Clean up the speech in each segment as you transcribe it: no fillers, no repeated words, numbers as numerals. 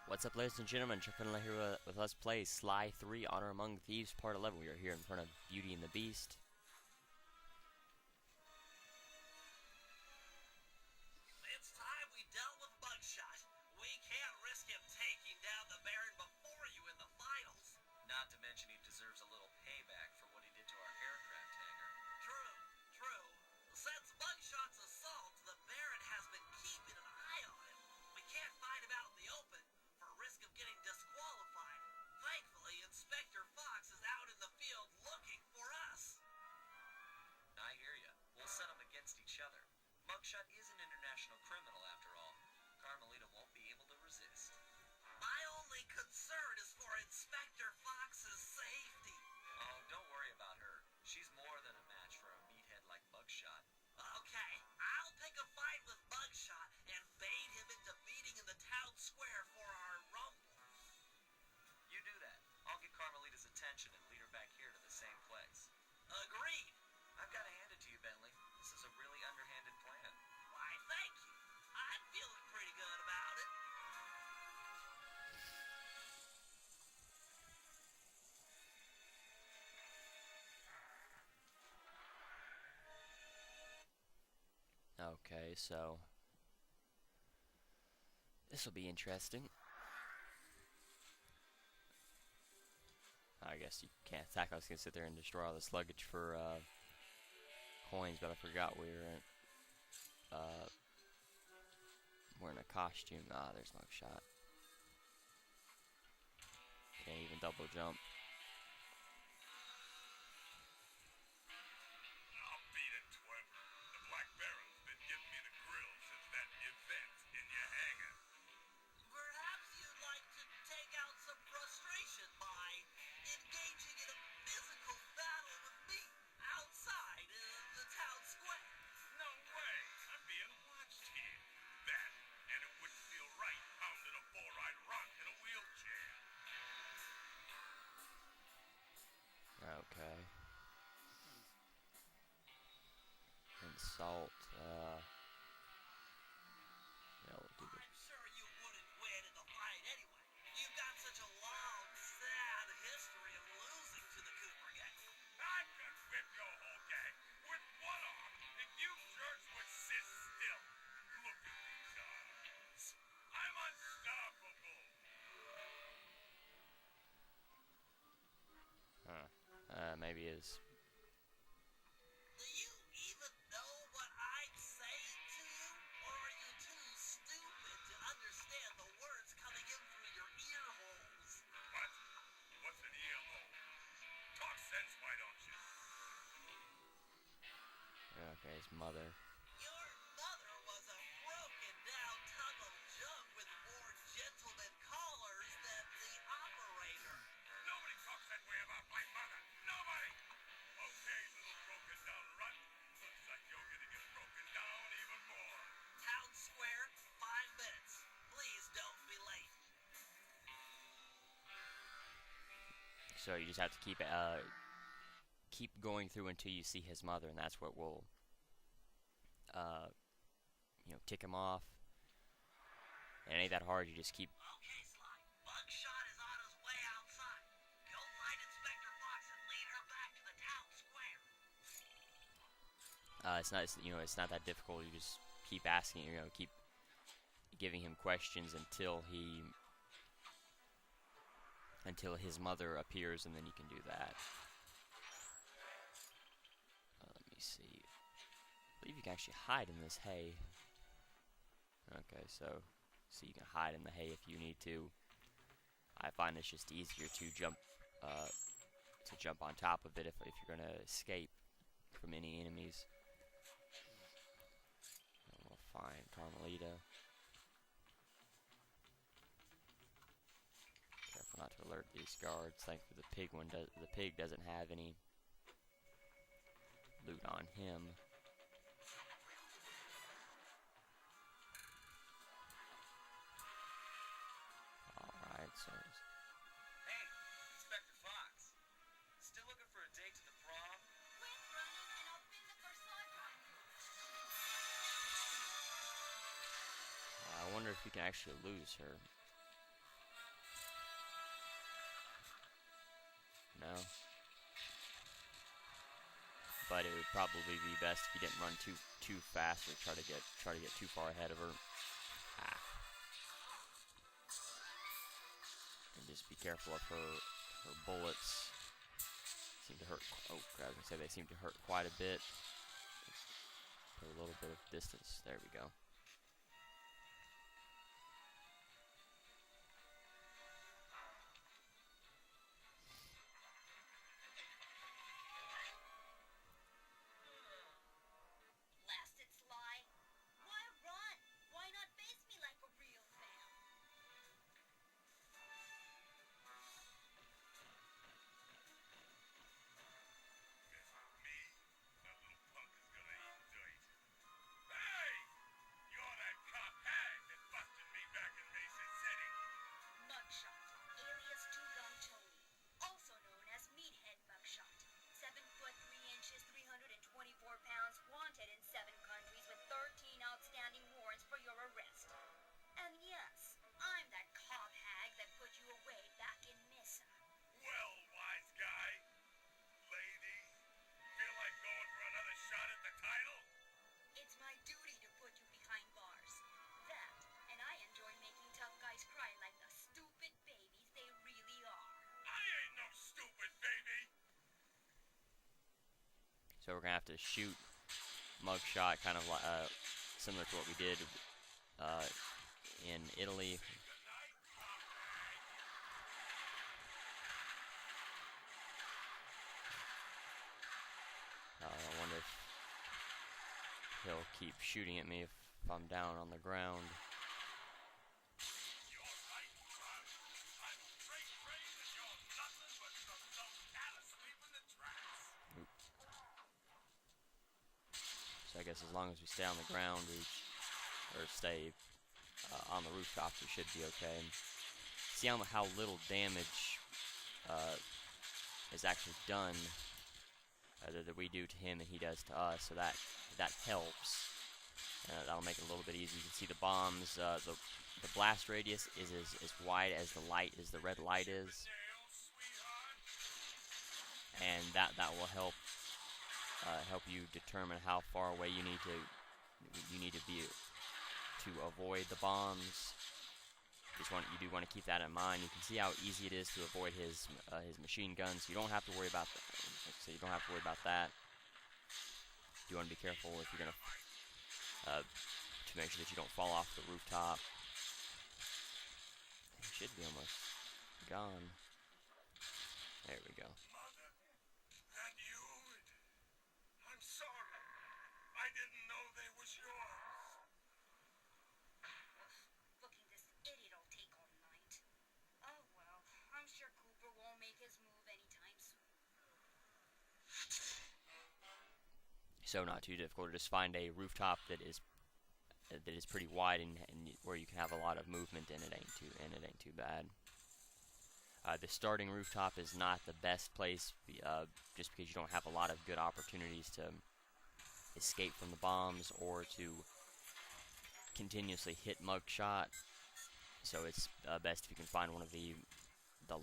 What's up, ladies and gentlemen? chuckfinleLP here with Let's Play Sly 3 Honor Among Thieves Part 11. We are here in front of Beauty and the Beast. It's time we dealt with Mugshot. We can't risk him taking down the Baron before you in the finals. Not to mention he deserves a little payback for what he did to our aircraft hangar. True. Since Mugshot's assault, the Baron has been keeping an eye on him. We can't find him out in the open for risk of getting disqualified. Thankfully, Inspector Fox is out in the field looking for us. I hear ya. We'll set them against each other. Mugshot is an international criminal after all. Carmelita won't be able to resist. My only concern is for Inspector Fox's safety. Oh, don't worry about her. She's more than a match for a meathead like Mugshot. Okay, I'll pick a fight with Mugshot and bait him into meeting in the town square for our rumble. You do that. I'll get Carmelita's attention and lead her back here to the same place. Agreed. I've got to hand it to you, Bentley. This is a really underhanded plan. Why, thank you. I'm feeling pretty good about it. Okay, so this will be interesting. I guess you can't attack. I was gonna sit there and destroy all this luggage for coins, but I forgot we were wearing a costume. Ah, there's Mugshot. Can't even double jump. I'll beat it, twerp. The Black Barrel's been giving me the grill since that event in your hangar. Perhaps you'd like to take out some frustration by engaging in a physical battle with me outside the town square. No way! I'm being watched here. That, and it wouldn't feel right pounding a four-eyed rock in a wheelchair. Okay. Insult. Yeah, we'll do I'm sure you wouldn't win in the fight anyway. You've got such a long, sad history of losing to the Cooper gang. I could whip your whole gang with one arm if you jerks would sit still. Look at these arms. I'm unstoppable. maybe his. Do you even know what I'm saying to you? Or are you too stupid to understand the words coming in through your ear holes? What? What's an ear hole? Talk sense, why don't you? Okay, his mother. Your mother was a broken down tub of junk with more gentleman callers than the operator. Nobody talks that way about my mother. Nobody! Okay, little broken down runt. Looks like you're gonna get broken down even more. Town square, 5 minutes. Please don't be late. So you just have to keep going through until you see his mother, and that's what will tick him off. And it ain't that hard. You just keep. Okay, Sly. Mugshot is on his way outside. Go find Inspector Fox and lead her back to the town square. It's not that difficult. You just keep asking. Keep giving him questions until his mother appears, and then you can do that. Let me see. I believe you can actually hide in this hay. Okay, so you can hide in the hay if you need to. I find it's just easier to jump on top of it if you're gonna escape from any enemies. And we'll find Carmelita. Careful not to alert these guards. Thankfully, the pig doesn't have any loot on him. Alright, so Hey, Inspector Fox. Still looking for a date to the prom? Quit running and open the Corsara. I wonder if we can actually lose her. No. But it would probably be best if you didn't run too fast or try to get too far ahead of her. Ah. And just be careful of her bullets. Seem to hurt. Oh, I was gonna say they seem to hurt quite a bit. Put a little bit of distance. There we go. Blasted Sly. Why run? Why not face me like a real man? Me? That little punk is gonna eat dirt. Hey! You're that cop hag that busted me back in Mesa City. Mugshot, alias Two Gun Tony, also known as Meathead Mugshot. 7 foot 3 inches, 324 pounds, wanted in 7 countries with 13 outstanding warrants for your arrest. And yes, I'm that cop hag that put you away back in Mesa. Well, wise guy. Lady. Feel like going for another shot at the title? It's my duty to put you behind bars. That, and I enjoy making tough guys cry like the stupid babies they really are. I ain't no stupid baby. So we're gonna have to shoot Mugshot, kind of similar to what we did in Italy. I wonder if he'll keep shooting at me if I'm down on the ground. You're right, son. I'm afraid that you're nothing but some cat asleep in the tracks. So I guess as long as we stay on the ground, or stay on the rooftops, we should be okay. And see how little damage is actually done that we do to him and he does to us. So that helps. That'll make it a little bit easier. You can see the bombs. The blast radius is as wide as the red light is, and that will help you determine how far away you need to be to avoid the bombs. You do want to keep that in mind. You can see how easy it is to avoid his machine guns. You don't have to worry about that. So you don't have to worry about that. You want to be careful if you're gonna to make sure that you don't fall off the rooftop. It should be almost gone. There we go. Mother, that you? I'm sorry. I didn't know they was yours. Looking this idiot will take all night. Oh well, I'm sure Cooper won't make his move anytime soon. So not too difficult. Just find a rooftop that is pretty wide and where you can have a lot of movement, and it ain't too bad. The starting rooftop is not the best place, just because you don't have a lot of good opportunities to escape from the bombs or to continuously hit Mugshot. So it's best if you can find one of the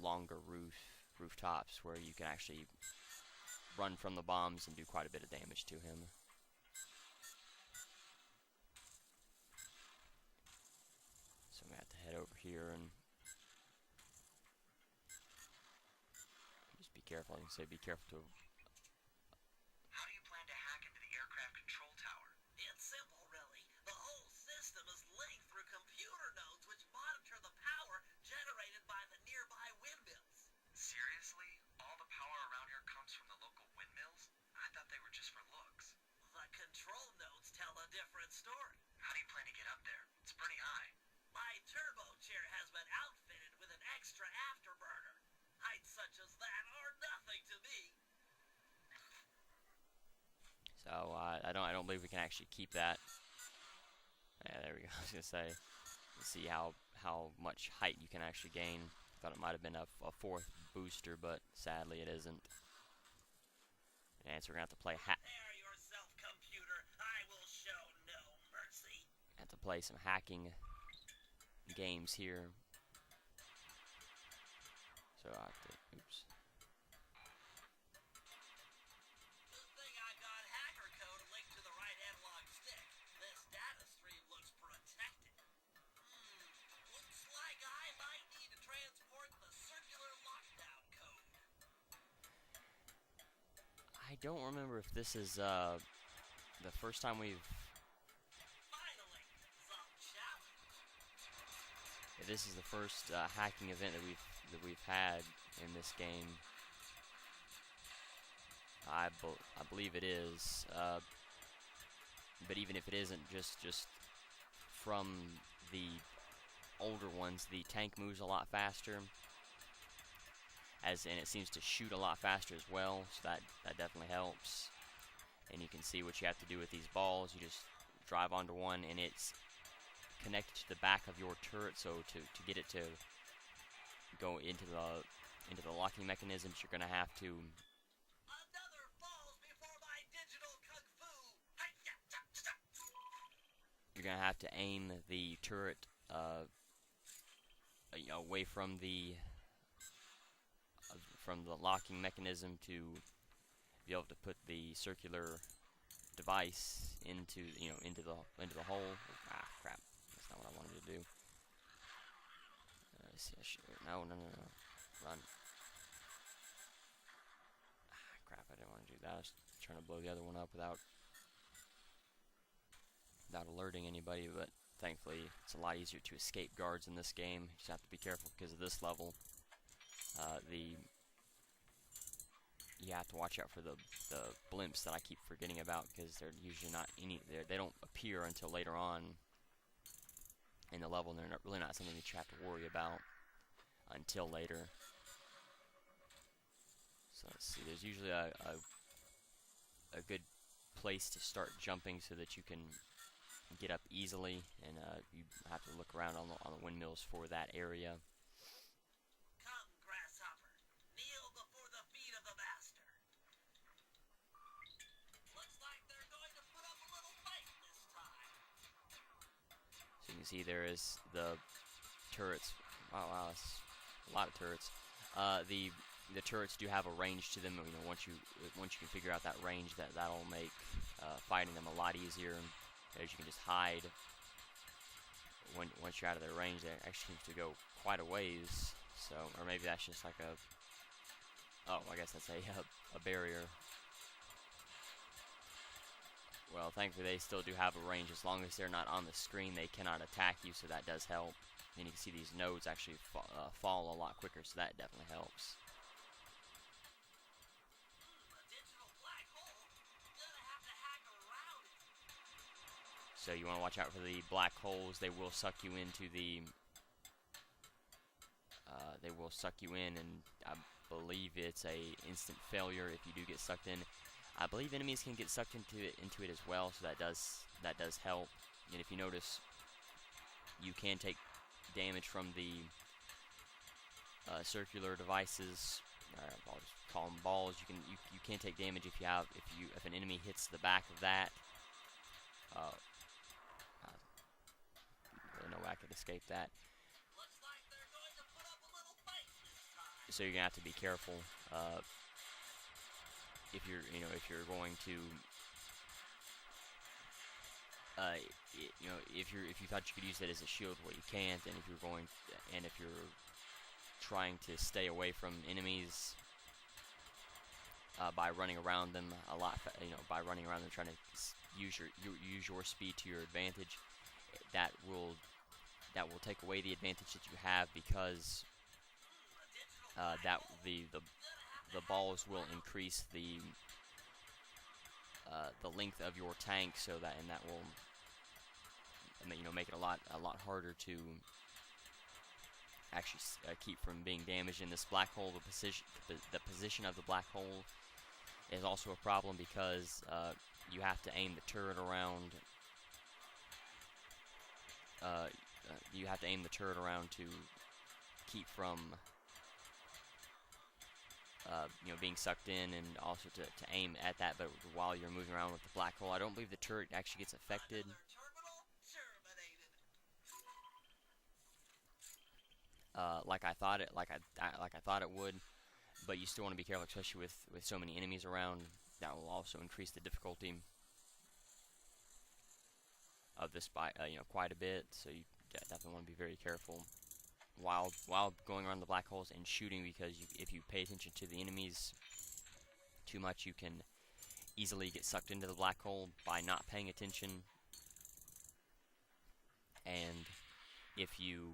longer rooftops where you can actually run from the bombs and do quite a bit of damage to him. So I'm gonna have to head over here and just be careful. I can say be careful to. How do you plan to hack into the aircraft control tower? It's simple, really. The whole system is linked through computer nodes which monitor the power generated by the nearby windmills. Seriously? All the power around here comes from the local windmills? I thought they were just for looks. The control nodes tell a different story. How do you plan to get up there? It's pretty high. My turbo chair has been outfitted with an extra afterburner. Heights such as that are nothing to me. So I don't believe we can actually keep that. Yeah, there we go. I was gonna say, let's see how much height you can actually gain. Thought it might have been a fourth booster, but sadly it isn't. And so we're gonna have to play Prepare yourself, computer. I will show no mercy. have to play some hacking games here. So I have to, oops. don't remember if this is the first time we've. Finally, some challenge. If this is the first hacking event that we've had in this game. I believe it is. But even if it isn't, just from the older ones, the tank moves a lot faster, and it seems to shoot a lot faster as well. So that definitely helps. And you can see what you have to do with these balls. You just drive onto one, and it's connected to the back of your turret. So to get it to go into the locking mechanisms, you're gonna have to. Another falls before my digital kung fu. You're gonna have to aim the turret away from the locking mechanism to be able to put the circular device into into the hole. Ah, crap! That's not what I wanted to do. Let's see. No, run. Ah, crap! I didn't want to do that. I was trying to blow the other one up without alerting anybody, but thankfully it's a lot easier to escape guards in this game. You just have to be careful because of this level. You have to watch out for the blimps that I keep forgetting about, because they're usually not they don't appear until later on in the level, and they're really not something that you have to worry about until later. So let's see. There's usually a good place to start jumping so that you can get up easily, and you have to look around on the windmills for that area. Come, grasshopper, kneel before the feet of the master. Looks like they're going to put up a little fight this time. So you can see there is the turrets. Wow, that's a lot of turrets. The turrets do have a range to them. Once you can figure out that range, that'll make fighting them a lot easier. As you can just hide once you're out of their range. They actually seems to go quite a ways. So, or maybe that's just like a. Oh, I guess that's a barrier. Well, thankfully they still do have a range. As long as they're not on the screen, they cannot attack you. So that does help. And you can see these nodes actually fall a lot quicker. So that definitely helps. So you want to watch out for the black holes. They will suck you into the. They will suck you in, and I believe it's a instant failure if you do get sucked in. I believe enemies can get sucked into it as well, so that does help. And if you notice, you can take damage from the circular devices. I'll just call them balls. You can take damage if an enemy hits the back of that. Really no way I could escape that. Looks like they're going to put up a little fight this time. So you're gonna have to be careful if you're going to if you thought you could use that as a shield, well, you can't. And if you're trying to stay away from enemies by running around them a lot, by running around them trying to use your speed to your advantage, that will take away the advantage that you have, because the balls will increase the length of your tank, and that will make it a lot harder to actually keep from being damaged in this black hole. The position of the black hole is also a problem, because you have to aim the turret around. You have to aim the turret around to keep from being sucked in, and also to aim at that. But while you're moving around with the black hole, I don't believe the turret actually gets affected. Like I thought it would, but you still want to be careful, especially with so many enemies around. That will also increase the difficulty of this by quite a bit. So you definitely want to be very careful while going around the black holes and shooting, because if you pay attention to the enemies too much, you can easily get sucked into the black hole by not paying attention. And if you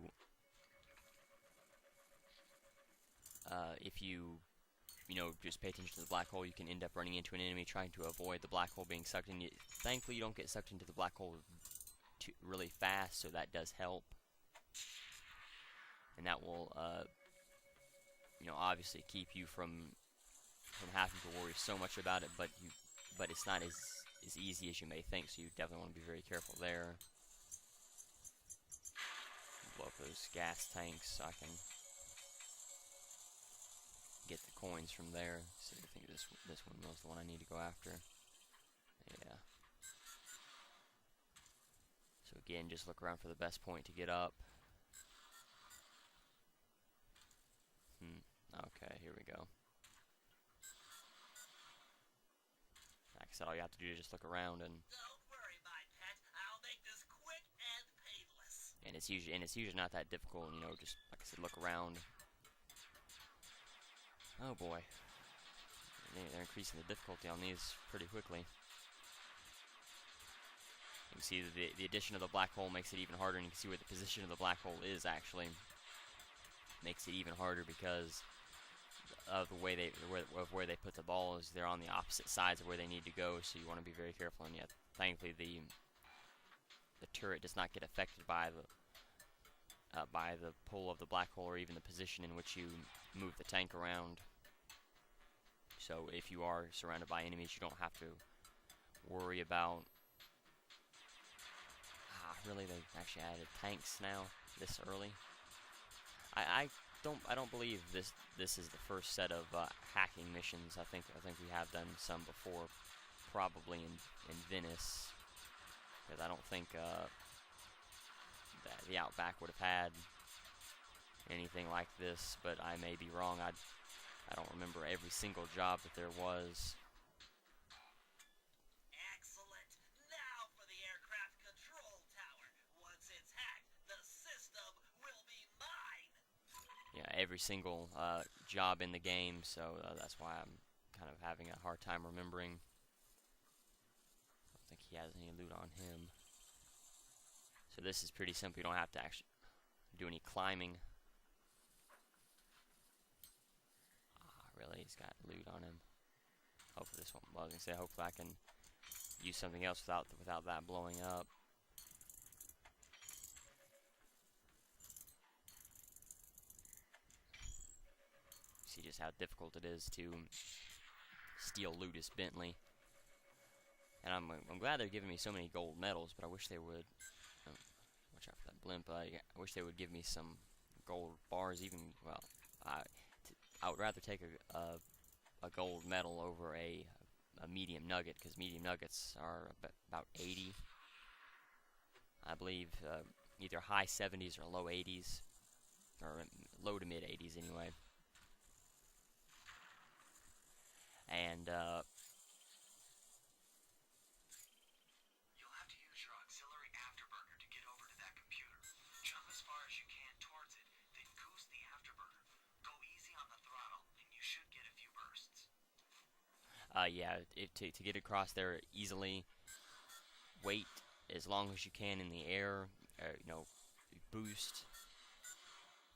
just pay attention to the black hole, you can end up running into an enemy trying to avoid the black hole being sucked in. Thankfully, you don't get sucked into the black hole really fast, so that does help. And that will, obviously keep you from having to worry so much about it. But it's not as easy as you may think. So you definitely want to be very careful there. Blow up those gas tanks so I can get the coins from there. So I think this one was the one I need to go after. Yeah. So again, just look around for the best point to get up. Okay, here we go. Like I said, all you have to do is just look around, and Don't worry, my pet. I'll make this quick and painless. it's usually not that difficult. Just like I said, look around. Oh boy, they're increasing the difficulty on these pretty quickly. You can see that the addition of the black hole makes it even harder, and you can see where the position of the black hole is actually. Makes it even harder because of the way where they put the balls. They're on the opposite sides of where they need to go, so you want to be very careful. And yet, thankfully, the turret does not get affected by the pull of the black hole, or even the position in which you move the tank around. So if you are surrounded by enemies, you don't have to worry about. Really, they actually added tanks now this early. I don't believe this is the first set of hacking missions. I think we have done some before, probably in Venice, because I don't think that the Outback would have had anything like this. But I may be wrong. I don't remember every single job that there was. Excellent. Now for the aircraft control tower. Once it's hacked, the system will be mine. Yeah, every single job in the game, so that's why I'm kind of having a hard time remembering. I don't think he has any loot on him. So this is pretty simple. You don't have to actually do any climbing. Really, he's got loot on him. Hopefully this won't. Well, I was gonna say, hopefully I can use something else without that blowing up. See just how difficult it is to steal Ludus Bentley. And I'm glad they're giving me so many gold medals, but I wish they would. Watch out for that blimp. I wish they would give me some gold bars. Even I would rather take a gold medal over a medium nugget, because medium nuggets are about 80. I believe either high 70s or low 80s, or low to mid 80s anyway. And You'll have to use your auxiliary afterburner to get over to that computer. Jump as far as you can towards it, then goose the afterburner. Go easy on the throttle, and you should get a few bursts. yeah, to get across there easily, wait as long as you can in the air. Boost,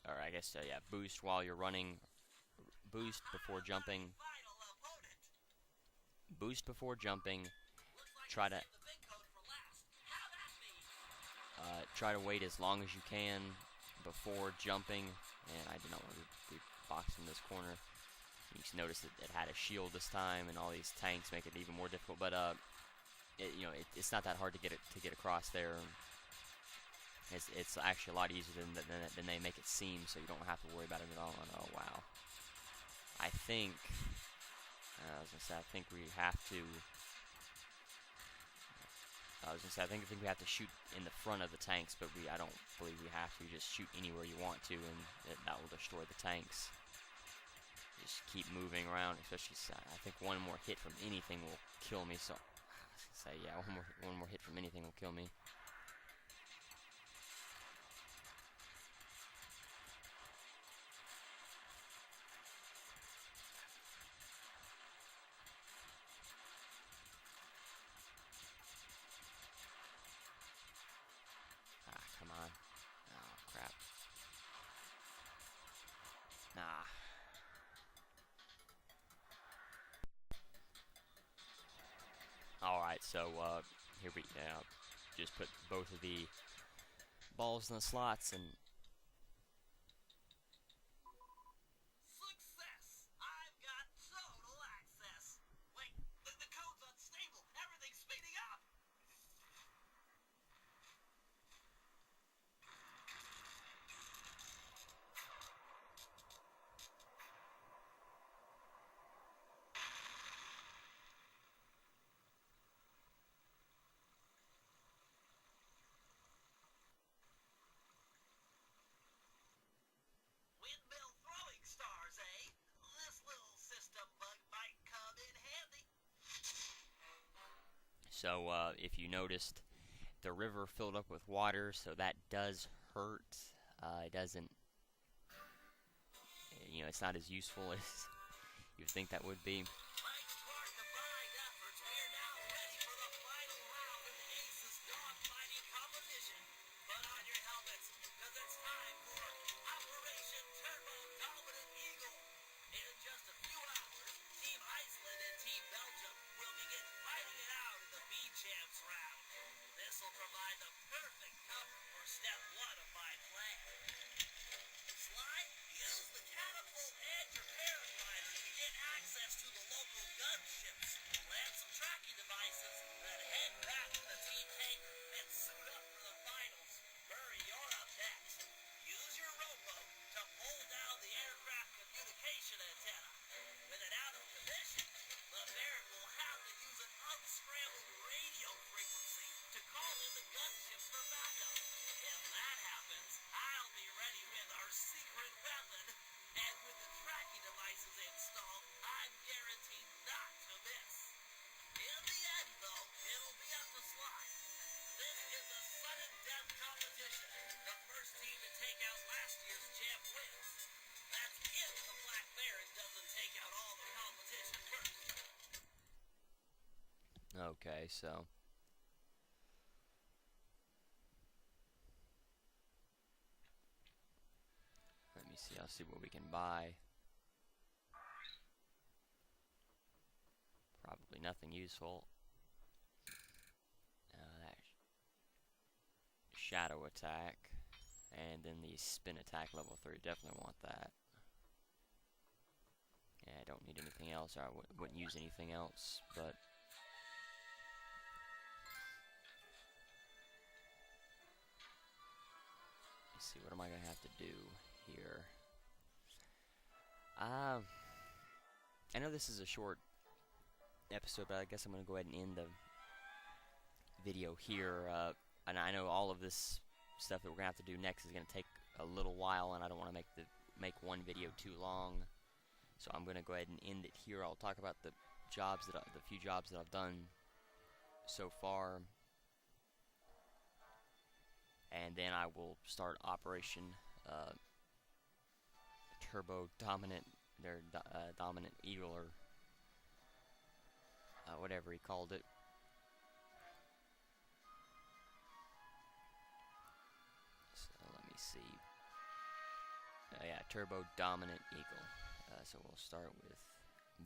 or I guess yeah, boost while you're running. Boost before jumping. Final opponent. Boost before jumping. Looks like Try you to saved the big code for last. Have at me. try to wait as long as you can before jumping. And I did not want to be boxed in this corner. You can notice that it had a shield this time, and all these tanks make it even more difficult. But it's not that hard to get across there. It's actually a lot easier than they make it seem. So you don't have to worry about it at all. And oh wow, I think I think we have to. I think we have to shoot in the front of the tanks, but I don't believe we have to. Just shoot anywhere you want to, and that will destroy the tanks. Just keep moving around, especially. I think one more hit from anything will kill me. So, I was gonna say, yeah, one more hit from anything will kill me. Alright, so here we just put both of the balls in the slots and Success! I've got total access. Wait, the code's unstable. Everything's speeding up. Windmill throwing stars, eh? This little system bug might come in handy. so if you noticed, the river filled up with water, so that does hurt. It doesn't, it's not as useful as you would think that would be. Thanks to our combined efforts, we're now ready for the final round in the Aces dogfighting competition. Put on your helmets, because it's time for Operation Turbo Dominant Eagle. In just a few hours, Team Iceland and Team Belgium will begin fighting it out in the B-Champs round. This will provide the perfect cover for step one of my plan. Sly, use the catapult and your paraglider to get access to the local gunships. Plant some tracking devices, then head back to the team hangar and suit up for the finals. Murray, you're up next. Use your rowboat to pull down the aircraft communication antenna. With it out of commission, the Baron will have to use an unscrambled radio frequency to call in the gunships for backup. If that happens, I'll be ready with our secret weapon, and with the tracking devices installed, I'm guaranteed not to miss. In the end, though, it'll be up to Sly. This is a sudden death competition. The first team to take out last year's champ wins. That's if the Black Baron doesn't take out all the competition first. Okay, so let me see. I'll see what we can buy. Probably nothing useful. That shadow attack, and then the spin attack level 3. Definitely want that. Yeah, I don't need anything else. Or I wouldn't use anything else, but. Let's see, what am I gonna have to do here? I know this is a short episode, but I guess I'm gonna go ahead and end the video here. And I know all of this stuff that we're gonna have to do next is gonna take a little while, and I don't want to make one video too long. So I'm gonna go ahead and end it here. I'll talk about the few jobs that I've done so far, and then I will start Operation Turbo Dominant, Dominant Eagle, or whatever he called it. So let me see. Yeah, Turbo Dominant Eagle. So we'll start with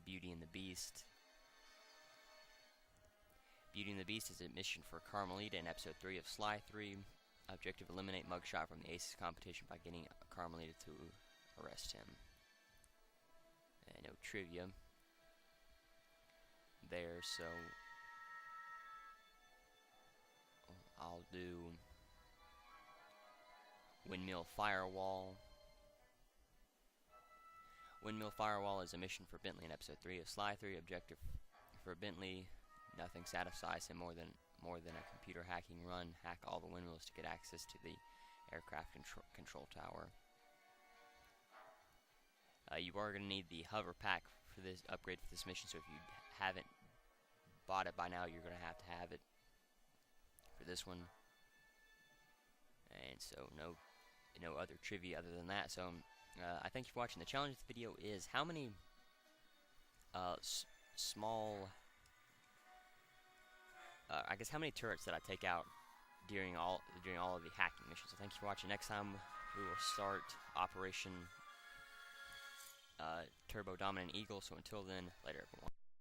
Beauty and the Beast. Beauty and the Beast is a mission for Carmelita in episode 3 of Sly 3. Objective: eliminate Mugshot from the Aces competition by getting Carmelita to arrest him. And no trivia there, so I'll do Windmill Firewall. Windmill Firewall is a mission for Bentley in episode 3 of Sly 3. Objective for Bentley: nothing satisfies him more than a computer hacking run. Hack all the windmills to get access to the aircraft control tower. You are going to need the hover pack for this upgrade for this mission, so if you haven't bought it by now, you're going to have it for this one. And so no other trivia other than that. So I thank you for watching. The challenge of the video is how many I guess how many turrets did I take out during all of the hacking missions. So thank you for watching. Next time we will start Operation Turbo Dominant Eagle. So until then, later everyone.